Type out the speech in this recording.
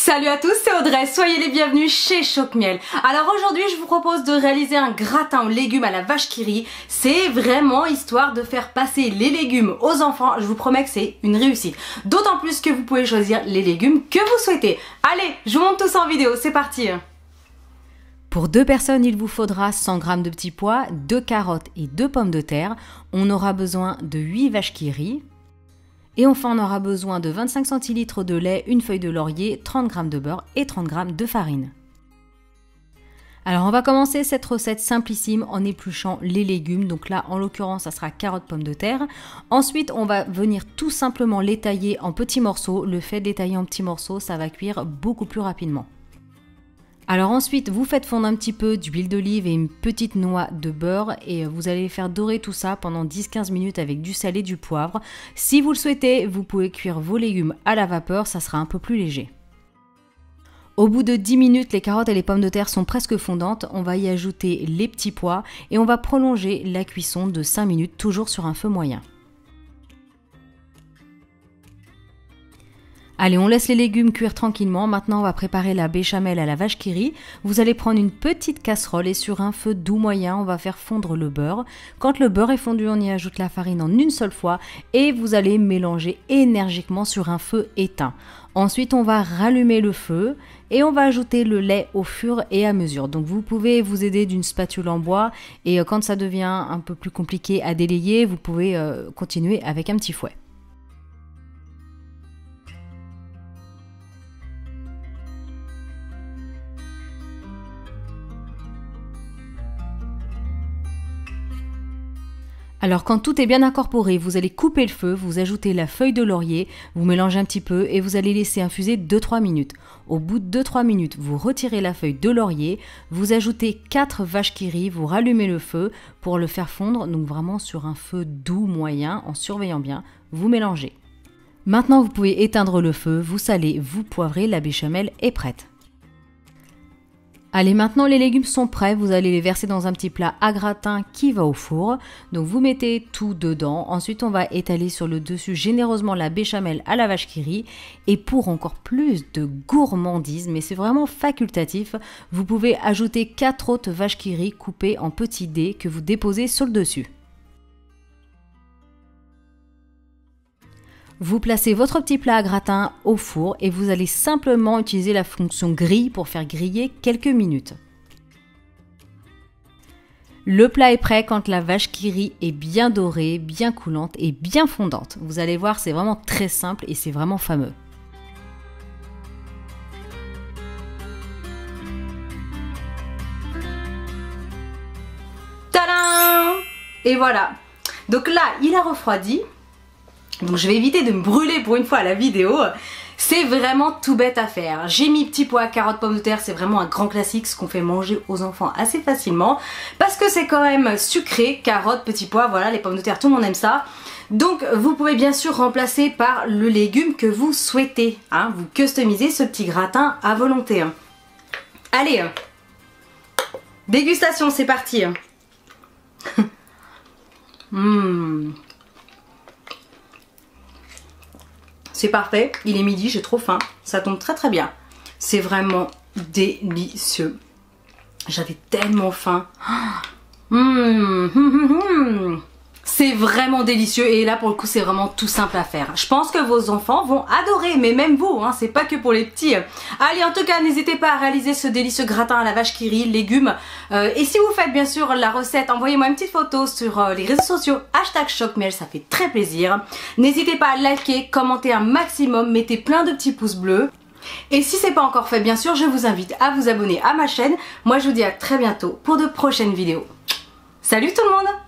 Salut à tous, c'est Audrey, soyez les bienvenus chez Choc-Miel. Alors aujourd'hui je vous propose de réaliser un gratin aux légumes à la vache qui rit. C'est vraiment histoire de faire passer les légumes aux enfants, je vous promets que c'est une réussite. D'autant plus que vous pouvez choisir les légumes que vous souhaitez. Allez, je vous montre tout ça en vidéo, c'est parti. Pour 2 personnes, il vous faudra 100 g de petits pois, 2 carottes et 2 pommes de terre. On aura besoin de 8 vaches qui rient. Et enfin, on aura besoin de 25 centilitres de lait, une feuille de laurier, 30 g de beurre et 30 g de farine. Alors, on va commencer cette recette simplissime en épluchant les légumes. Donc là, en l'occurrence, ça sera carottes, pommes de terre. Ensuite, on va venir tout simplement les tailler en petits morceaux. Le fait de les tailler en petits morceaux, ça va cuire beaucoup plus rapidement. Alors ensuite, vous faites fondre un petit peu d'huile d'olive et une petite noix de beurre et vous allez faire dorer tout ça pendant 10-15 minutes avec du sel et du poivre. Si vous le souhaitez, vous pouvez cuire vos légumes à la vapeur, ça sera un peu plus léger. Au bout de 10 minutes, les carottes et les pommes de terre sont presque fondantes. On va y ajouter les petits pois et on va prolonger la cuisson de 5 minutes, toujours sur un feu moyen. Allez, on laisse les légumes cuire tranquillement. Maintenant, on va préparer la béchamel à la vache qui rit. Vous allez prendre une petite casserole et sur un feu doux moyen, on va faire fondre le beurre. Quand le beurre est fondu, on y ajoute la farine en une seule fois et vous allez mélanger énergiquement sur un feu éteint. Ensuite, on va rallumer le feu et on va ajouter le lait au fur et à mesure. Donc, vous pouvez vous aider d'une spatule en bois et quand ça devient un peu plus compliqué à délayer, vous pouvez continuer avec un petit fouet. Alors quand tout est bien incorporé, vous allez couper le feu, vous ajoutez la feuille de laurier, vous mélangez un petit peu et vous allez laisser infuser 2-3 minutes. Au bout de 2-3 minutes, vous retirez la feuille de laurier, vous ajoutez 4 vaches qui rient, vous rallumez le feu pour le faire fondre, donc vraiment sur un feu doux moyen, en surveillant bien, vous mélangez. Maintenant vous pouvez éteindre le feu, vous salez, vous poivrez, la béchamel est prête. Allez, maintenant les légumes sont prêts, vous allez les verser dans un petit plat à gratin qui va au four. Donc vous mettez tout dedans, ensuite on va étaler sur le dessus généreusement la béchamel à la vache qui rit. Et pour encore plus de gourmandise, mais c'est vraiment facultatif, vous pouvez ajouter 4 autres vaches qui rit coupées en petits dés que vous déposez sur le dessus. Vous placez votre petit plat à gratin au four et vous allez simplement utiliser la fonction grille pour faire griller quelques minutes. Le plat est prêt quand la vache qui rit est bien dorée, bien coulante et bien fondante. Vous allez voir, c'est vraiment très simple et c'est vraiment fameux. Tadam! Et voilà. Donc là, il a refroidi. Donc je vais éviter de me brûler pour une fois à la vidéo. C'est vraiment tout bête à faire. J'ai mis petits pois, carottes, pommes de terre. C'est vraiment un grand classique, ce qu'on fait manger aux enfants assez facilement. Parce que c'est quand même sucré, carottes, petits pois, voilà, les pommes de terre, tout le monde aime ça. Donc vous pouvez bien sûr remplacer par le légume que vous souhaitez. Hein. Vous customisez ce petit gratin à volonté. Allez, dégustation, c'est parti. C'est parfait, il est midi, j'ai trop faim, ça tombe très très bien. C'est vraiment délicieux. J'avais tellement faim. C'est vraiment délicieux et là pour le coup c'est vraiment tout simple à faire. Je pense que vos enfants vont adorer, mais même vous, hein, c'est pas que pour les petits. Allez, en tout cas n'hésitez pas à réaliser ce délicieux gratin à la vache qui rit, légumes. Et si vous faites bien sûr la recette, envoyez-moi une petite photo sur les réseaux sociaux, #Choc-Miel, ça fait très plaisir. N'hésitez pas à liker, commenter un maximum, mettez plein de petits pouces bleus. Et si c'est pas encore fait, bien sûr, je vous invite à vous abonner à ma chaîne. Moi je vous dis à très bientôt pour de prochaines vidéos. Salut tout le monde!